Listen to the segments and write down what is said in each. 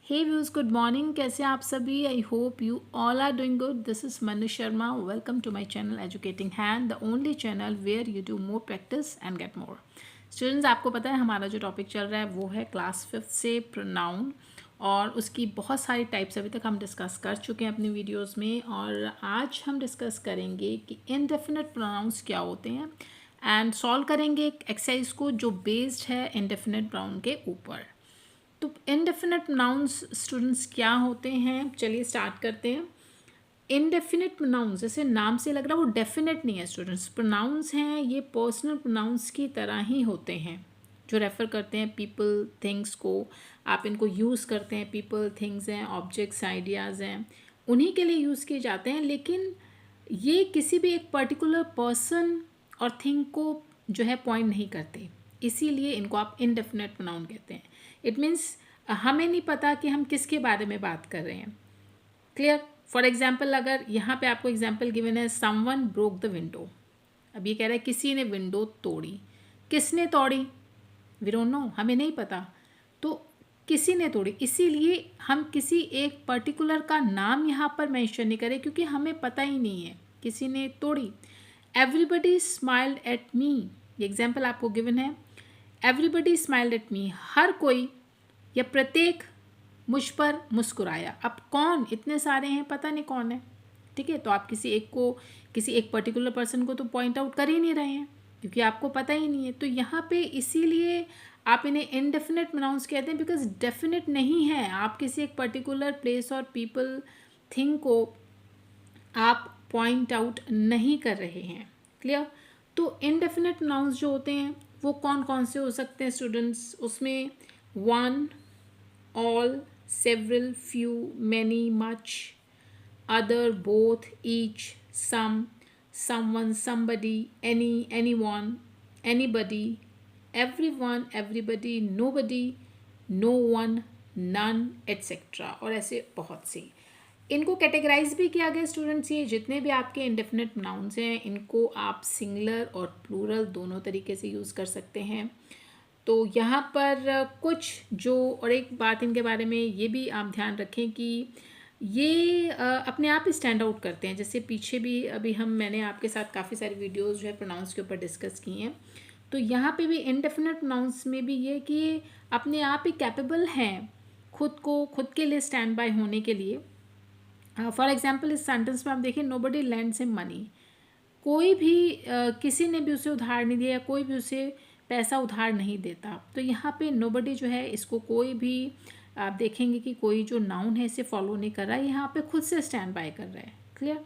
हे views, good morning. कैसे हैं आप सभी? I hope you all are doing good. This is Manu Sharma. Welcome to my channel Educating Hand, the only channel where you do more practice and get more. Students, आपको पता है हमारा जो topic चल रहा है वो है क्लास 5th से प्रोनाउन, और उसकी बहुत सारी टाइप्स अभी तक हम डिस्कस कर चुके हैं अपनी वीडियोस में। और आज हम डिस्कस करेंगे कि इनडेफिनेट प्रोनाउंस क्या होते हैं एंड सॉल्व करेंगे एक एक्सरसाइज को जो बेस्ड है इनडेफिनेट प्रोनाउन के ऊपर। तो इनडेफिनेट प्रोनाउंस स्टूडेंट्स क्या होते हैं, चलिए स्टार्ट करते हैं। इनडेफिनेट प्रोनाउंस जैसे नाम से लग रहा है वो डेफिनेट नहीं है स्टूडेंट्स। प्रोनाउंस हैं ये पर्सनल प्रोनाउंस की तरह ही होते हैं जो रेफ़र करते हैं पीपल थिंग्स को। आप इनको यूज़ करते हैं, पीपल थिंग्स हैं, ऑब्जेक्ट्स आइडियाज़ हैं, उन्हीं के लिए यूज़ किए जाते हैं। लेकिन ये किसी भी एक पर्टिकुलर पर्सन और थिंग को जो है पॉइंट नहीं करते, इसीलिए इनको आप इनडेफिनेट प्रोनाउन कहते हैं। इट मीन्स हमें नहीं पता कि हम किसके बारे में बात कर रहे हैं। क्लियर? फॉर एग्जाम्पल, अगर यहाँ पे आपको एग्जाम्पल गिवन है समवन ब्रोक द विंडो। अब ये कह रहा है किसी ने विंडो तोड़ी। किसने तोड़ी? वी डोंट नो, हमें नहीं पता। तो किसी ने तोड़ी, इसीलिए हम किसी एक पर्टिकुलर का नाम यहाँ पर मेंशन नहीं करें क्योंकि हमें पता ही नहीं है किसी ने तोड़ी। एवरीबडी स्माइल्ड एट मी, ये एग्जाम्पल आपको गिवन है। एवरीबडी स्माइल्ड एट मी, हर कोई या प्रत्येक मुझ पर मुस्कुराया। अब कौन? इतने सारे हैं, पता नहीं कौन है। ठीक है, तो आप किसी एक को, किसी एक पर्टिकुलर पर्सन को तो पॉइंट आउट कर ही नहीं रहे हैं क्योंकि आपको पता ही नहीं है। तो यहाँ पे इसीलिए आप इन्हें इनडेफिनेट प्रोनाउंस कहते हैं, बिकॉज डेफिनेट नहीं है। आप किसी एक पर्टिकुलर प्लेस और पीपल थिंग को आप पॉइंट आउट नहीं कर रहे हैं। क्लियर? तो इनडेफिनेट प्रोनाउंस जो होते हैं वो कौन कौन से हो सकते हैं स्टूडेंट्स? उसमें one, all, several, few, many, much, other, both, each, some, someone, somebody, any, anyone, anybody, everyone, everybody, nobody, no one, none, etc. और ऐसे बहुत से। इनको कैटेगराइज भी किया गया स्टूडेंट्स। ये जितने भी आपके इंडेफिनेट प्रोनाउंस हैं इनको आप सिंगुलर और प्लूरल दोनों तरीके से यूज़ कर सकते हैं। तो यहाँ पर कुछ जो, और एक बात इनके बारे में ये भी आप ध्यान रखें कि ये अपने आप ही स्टैंड आउट करते हैं। जैसे पीछे भी अभी मैंने आपके साथ काफ़ी सारी वीडियोस जो है प्रोनाउंस के ऊपर डिस्कस की हैं। तो यहाँ पे भी इनडेफिनेट प्रोनाउंस में भी ये कि अपने आप ही कैपेबल हैं खुद के लिए स्टैंड बाय होने के लिए। फॉर एग्जाम्पल, इस सेंटेंस में आप देखिए, नोबडी लैंड्स हिम मनी। कोई भी किसी ने भी उसे उधार नहीं दिया या कोई भी उसे पैसा उधार नहीं देता। तो यहाँ पे नोबडी जो है, इसको कोई भी आप देखेंगे कि कोई जो नाउन है इसे फॉलो नहीं कर रहा है, यहाँ पे खुद से स्टैंड बाय कर रहा है। क्लियर?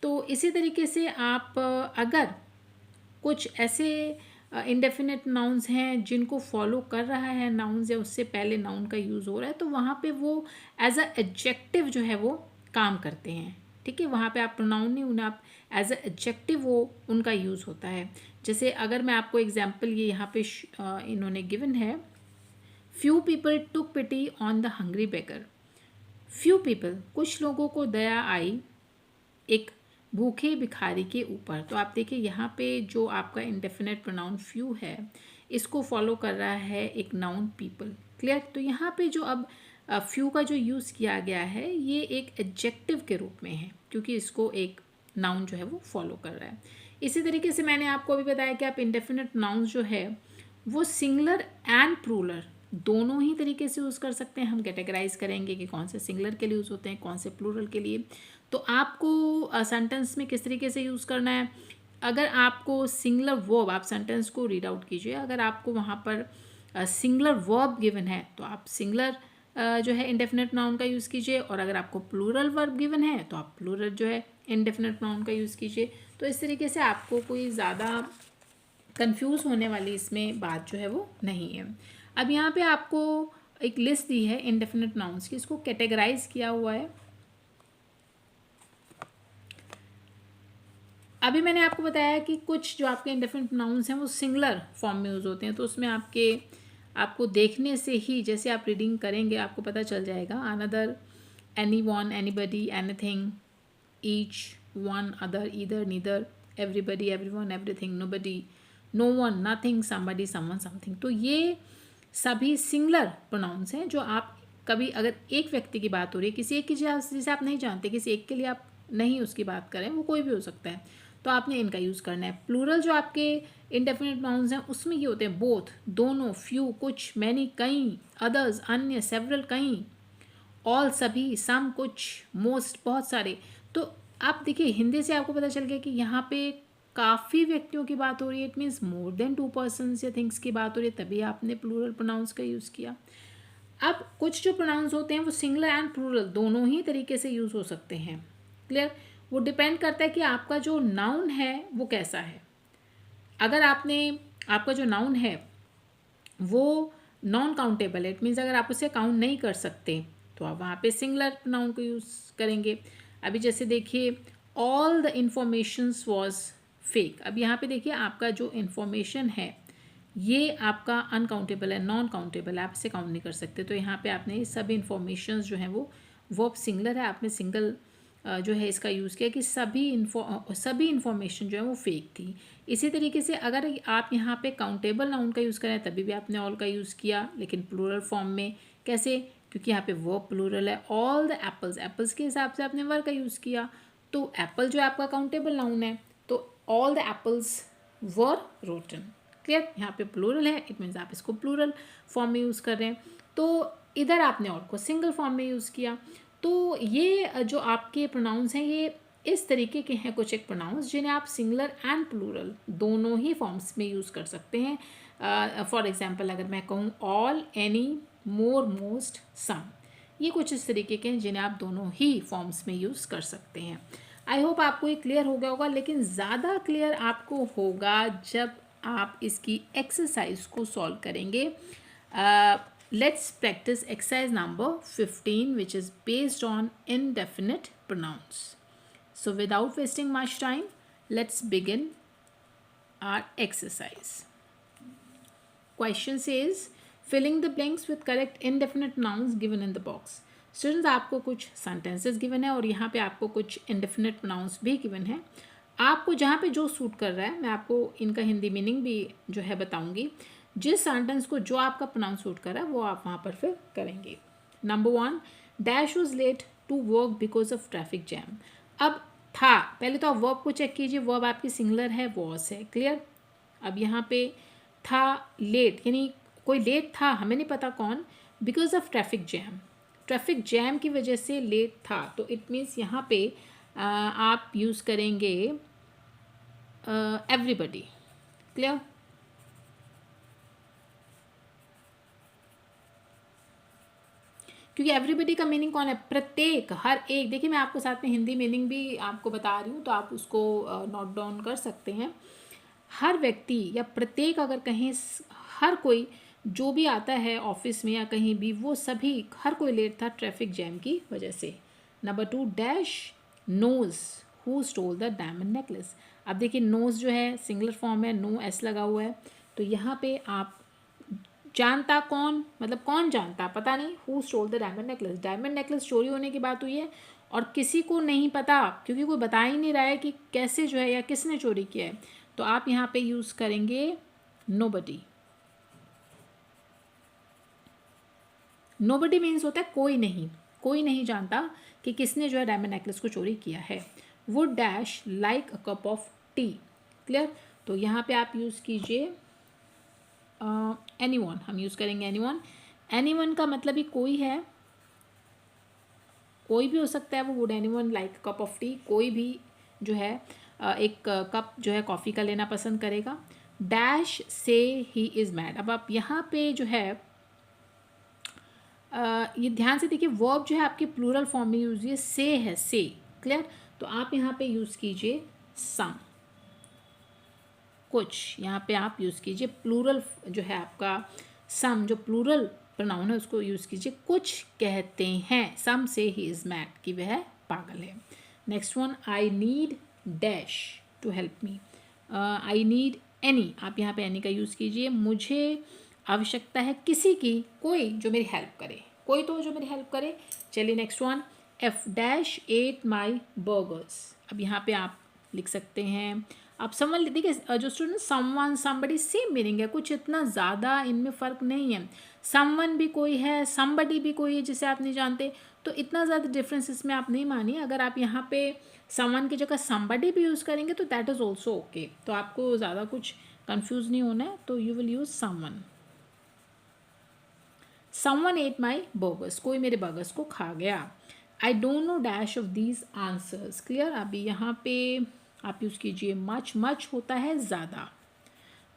तो इसी तरीके से आप अगर कुछ ऐसे इंडेफिनेट नाउन्स हैं जिनको फॉलो कर रहा है नाउन्स या उससे पहले नाउन का यूज़ हो रहा है, तो वहाँ पे वो एज अ एडजेक्टिव जो है वो काम करते हैं। ठीक है, वहाँ पे आप प्रोनाउन नहीं, उन्हें आप एज अ एडजेक्टिव वो उनका यूज़ होता है। जैसे अगर मैं आपको एग्जांपल ये यहाँ पे इन्होंने गिवन है, few people took pity on the hungry beggar. Few people, कुछ लोगों को दया आई एक भूखे भिखारी के ऊपर। तो आप देखिए यहाँ पे जो आपका इंडेफिनेट प्रोनाउन फ्यू है इसको फॉलो कर रहा है एक नाउन पीपल। क्लियर? तो यहाँ पे जो अब फ्यू का जो यूज़ किया गया है ये एक एडजेक्टिव के रूप में है क्योंकि इसको एक नाउन जो है वो फॉलो कर रहा है। इसी तरीके से मैंने आपको अभी बताया कि आप इंडेफिनेट नाउन्स जो है वो सिंगुलर एंड प्लूरल दोनों ही तरीके से यूज़ कर सकते हैं। हम कैटेगराइज करेंगे कि कौन से सिंगुलर के लिए यूज़ होते हैं, कौन से प्लूरल के लिए। तो आपको सेंटेंस में किस तरीके से यूज़ करना है, अगर आपको सिंगुलर वर्ब, आप सेंटेंस को रीड आउट कीजिए, अगर आपको वहाँ पर सिंगुलर वर्ब गिवन है तो आप सिंगुलर जो है इंडेफिनेट नाउन का यूज़ कीजिए, और अगर आपको प्लूरल वर्ब गिवन है तो आप प्लूरल जो है इंडेफिनेट नाउन का यूज़ कीजिए। तो इस तरीके से आपको कोई ज़्यादा कंफ्यूज होने वाली इसमें बात जो है वो नहीं है। अब यहाँ पे आपको एक लिस्ट दी है इंडेफिनेट नाउन्स की, इसको कैटेगराइज किया हुआ है। अभी मैंने आपको बताया कि कुछ जो आपके इंडेफिनेट नाउन्स हैं वो सिंगुलर फॉर्म में यूज़ होते हैं। तो उसमें आपको देखने से ही, जैसे आप रीडिंग करेंगे आपको पता चल जाएगा। Another, any one, anybody, anything, each, one, other, either, neither, everybody, everyone, everything, nobody, no one, nothing, somebody, someone, something. तो ये सभी सिंगुलर प्रोनाउंस हैं जो आप कभी अगर एक व्यक्ति की बात हो रही है, किसी एक की जिसे आप नहीं जानते, किसी एक के लिए आप नहीं उसकी बात करें, वो कोई भी हो सकता है, तो आपने इनका यूज़ करना है। प्लूरल जो आपके इंडेफिनिट प्रोनाउंस हैं उसमें ये होते हैं बोथ, दोनों, फ्यू, कुछ, मैनी, कई, अदर्स, अन्य, सेवरल, कई, ऑल, सभी, सम, कुछ, मोस्ट, बहुत सारे। तो आप देखिए हिंदी से आपको पता चल गया कि यहाँ पे काफ़ी व्यक्तियों की बात हो रही है, it means more than 2 persons या थिंग्स की बात हो रही है, तभी आपने प्लूरल प्रोनाउंस का यूज़ किया। अब कुछ जो प्रोनाउंस होते हैं वो सिंगुलर एंड प्लूरल दोनों ही तरीके से यूज़ हो सकते हैं। क्लियर? वो डिपेंड करता है कि आपका जो नाउन है वो कैसा है। अगर आपका जो नाउन है वो नॉन काउंटेबल है, इट मीन्स अगर आप उसे काउंट नहीं कर सकते तो आप वहाँ पे सिंगुलर नाउन को यूज़ करेंगे। अभी जैसे देखिए all the informations was fake. अब यहाँ पे देखिए आपका जो इन्फॉर्मेशन है ये आपका अनकाउंटेबल है, नॉन काउंटेबल है, आप इसे काउंट नहीं कर सकते। तो यहाँ पे आपने सब इन्फॉर्मेशंस जो हैं वो वर्ब सिंगुलर है, आपने सिंगल जो है इसका यूज़ किया कि सभी इन्फॉर्मेशन जो है वो फेक थी। इसी तरीके से अगर आप यहाँ पे काउंटेबल नाउन का यूज़ करें तभी भी आपने ऑल का यूज़ किया, लेकिन प्लूरल फॉर्म में। कैसे? क्योंकि यहाँ पे वर्ब प्लूरल है। ऑल द एप्पल्स, एप्पल्स के हिसाब से आपने वर्ब का यूज़ किया, तो एप्पल जो है आपका काउंटेबल नाउन है, तो all the apples were rotten. Clear? यहाँ पे प्लूरल है, इट मीन्स आप इसको प्लूरल फॉर्म में यूज़ कर रहे हैं। तो इधर आपने और को सिंगल फॉर्म में यूज़ किया। तो ये जो आपके प्रोनाउंस हैं ये इस तरीके के हैं, कुछ एक प्रोनाउंस जिन्हें आप सिंगुलर एंड प्लूरल दोनों ही फॉर्म्स में यूज़ कर सकते हैं। फॉर एग्जांपल अगर मैं कहूँ ऑल, एनी, मोर, मोस्ट, सम, ये कुछ इस तरीके के हैं जिन्हें आप दोनों ही फॉर्म्स में यूज़ कर सकते हैं। आई होप आपको ये क्लियर हो गया होगा, लेकिन ज़्यादा क्लियर आपको होगा जब आप इसकी एक्सरसाइज को सॉल्व करेंगे। Let's practice exercise number 15, which is based on indefinite pronouns. So without wasting much time, let's begin our exercise. Question says, filling the blanks with correct indefinite pronouns given in the box. Students, आपको कुछ sentences given है और यहाँ पे आपको कुछ indefinite pronouns भी given है। आपको जहाँ पे जो सूट कर रहा है, मैं आपको इनका हिंदी मीनिंग भी जो है बताऊँगी। जिस सेंटेंस को जो आपका प्रोनाउंस सूट कर रहा है वो आप वहाँ पर फिर करेंगे। Number 1, dash was late to work because of traffic jam. अब था, पहले तो आप वर्ब को चेक कीजिए, वर्ब आपकी सिंगुलर है, वॉज है। क्लियर? अब यहाँ पे था लेट, यानी कोई लेट था, हमें नहीं पता कौन, because of traffic jam, traffic jam की वजह से लेट था। तो इट मीन्स यहाँ पे आप यूज़ करेंगे एवरीबडी। क्लियर? क्योंकि एवरीबडी का मीनिंग कौन है? प्रत्येक, हर एक। देखिए मैं आपको साथ में हिंदी मीनिंग भी आपको बता रही हूँ, तो आप उसको नोट डाउन कर सकते हैं। हर व्यक्ति या प्रत्येक अगर कहें, हर कोई जो भी आता है ऑफिस में या कहीं भी, वो सभी, हर कोई लेट था ट्रैफिक जैम की वजह से। Number 2, dash knows who stole the diamond necklace. अब देखिए नोज जो है सिंगुलर फॉर्म है, नो एस लगा हुआ है, तो यहाँ पे आप जानता कौन, मतलब कौन जानता, पता नहीं। Who stole the diamond necklace, diamond necklace चोरी होने की बात हुई है और किसी को नहीं पता, क्योंकि कोई बता ही नहीं रहा है कि कैसे जो है या किसने चोरी किया है। तो आप यहाँ पे यूज़ करेंगे नोबडी। नोबडी मीन्स होता है कोई नहीं, कोई नहीं जानता कि किसने जो है डायमंड नेकलेस को चोरी किया है। Would dash like a cup of T. Clear? तो यहाँ पे आप यूज़ कीजिए एनीवन, हम यूज़ करेंगे एनीवन। एनीवन का मतलब ही कोई है, कोई भी हो सकता है वो। Would anyone like cup of T, कोई भी जो है एक कप जो है कॉफ़ी का लेना पसंद करेगा। डैश से ही इज़ मैड। अब आप यहाँ पे जो है ये ध्यान से देखिए, वर्ब जो है आपके प्लूरल फॉर्म में यूज़ है, से है, से। क्लियर? तो आप यहाँ पे यूज़ कीजिए सम, कुछ। यहाँ पे आप यूज़ कीजिए प्लूरल जो है आपका सम, जो प्लूरल प्रोनाउन है उसको यूज़ कीजिए। कुछ कहते हैं, सम से ही इज़ मैड, कि वह पागल है। Next one, I need dash to help me. I need any, आप यहाँ पे एनी का यूज़ कीजिए। मुझे आवश्यकता है किसी की, कोई जो मेरी हेल्प करे, कोई तो जो मेरी हेल्प करे। चलिए next one, F dash at my burgers. अब यहाँ पे आप लिख सकते हैं, आप समवन, देखिए जो student someone somebody same meaning है, कुछ इतना ज़्यादा इनमें फ़र्क नहीं है। समवन भी कोई है, समबडी भी कोई है जिसे आप नहीं जानते, तो इतना ज़्यादा डिफरेंस इसमें आप नहीं मानिए। अगर आप यहाँ पे समवन की जगह समबडी भी यूज़ करेंगे तो दैट इज़ ऑल्सो ओके। तो आपको ज़्यादा कुछ कंफ्यूज नहीं होना है, तो you will use someone. Someone at my burgers, कोई मेरे बर्गर्स को खा गया। I don't know dash of these answers, clear. अभी यहाँ पे आप यूज़ कीजिए मच, मच होता है ज़्यादा,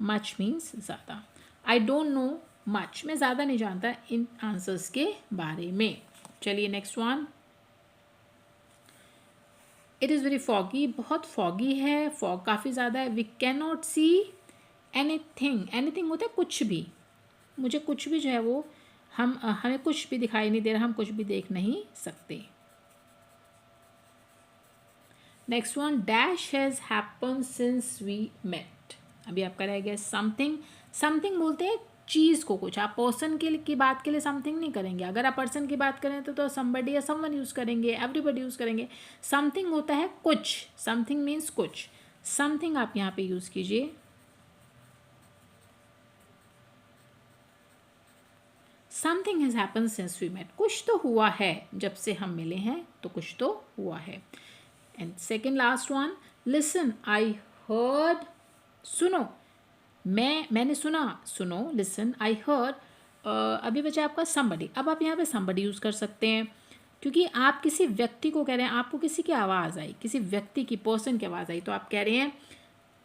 मच मीन्स ज़्यादा। आई डोंट नो मच, मैं ज़्यादा नहीं जानता इन आंसर्स के बारे में। चलिए next one. It is very foggy, बहुत फॉगी है, फॉग काफ़ी ज़्यादा है। We can not see anything, anything होता है कुछ भी, मुझे कुछ भी जो है वो हमें कुछ भी दिखाई नहीं दे रहा, हम कुछ भी देख नहीं सकते। Next one, dash has happen since we met. अभी आपका रह गया समथिंग। समथिंग बोलते हैं चीज़ को, कुछ। आप पर्सन की बात के लिए समथिंग नहीं करेंगे। अगर आप पर्सन की बात करें तो समबडी या समवन यूज़ करेंगे, एवरीबडी यूज़ करेंगे। समथिंग होता है कुछ, समथिंग मीन्स कुछ। समथिंग आप यहाँ पे यूज़ कीजिए। Something has happen since we met, कुछ तो हुआ है जब से हम मिले हैं, तो कुछ तो हुआ है। And second last one, listen I heard, सुनो, मैंने सुना, सुनो, लिसन आई हर्ड। अभी बचा आपका somebody। अब आप यहाँ पे somebody यूज़ कर सकते हैं क्योंकि आप किसी व्यक्ति को कह रहे हैं, आपको किसी की आवाज़ आई, किसी व्यक्ति की, पर्सन की आवाज़ आई, तो आप कह रहे हैं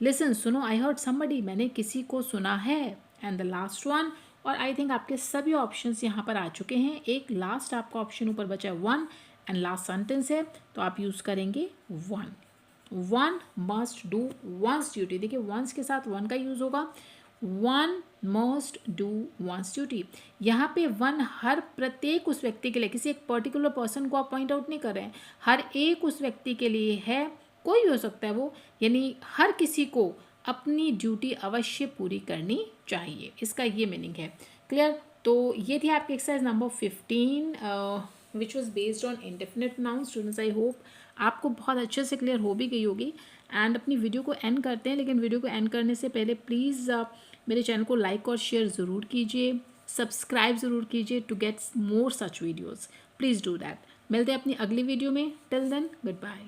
लिसन, सुनो, आई हर्ड somebody, मैंने किसी को सुना है। एंड द लास्ट वन, और आई थिंक आपके सभी ऑप्शंस यहाँ पर आ चुके हैं। एक लास्ट आपका ऑप्शन ऊपर बचा है वन, एंड लास्ट सेंटेंस है, तो आप यूज़ करेंगे one. One must do once duty, देखिए वंस के साथ वन का यूज़ होगा। One must do once duty. यहाँ पे वन हर प्रत्येक उस व्यक्ति के लिए, किसी एक पर्टिकुलर पर्सन को आप पॉइंट आउट नहीं कर रहे हैं, हर एक उस व्यक्ति के लिए है, कोई भी हो सकता है वो, यानी हर किसी को अपनी ड्यूटी अवश्य पूरी करनी चाहिए, इसका ये मीनिंग है। क्लियर। तो ये थी आपकी exercise number 15 which was based on indefinite noun. Students, I hope आपको बहुत अच्छे से क्लियर हो भी गई होगी। एंड अपनी वीडियो को एंड करते हैं, लेकिन वीडियो को एंड करने से पहले प्लीज़ मेरे चैनल को लाइक और शेयर ज़रूर कीजिए, सब्सक्राइब ज़रूर कीजिए to get more such videos. Please do that. मिलते हैं अपनी अगली वीडियो में। Till then, good bye.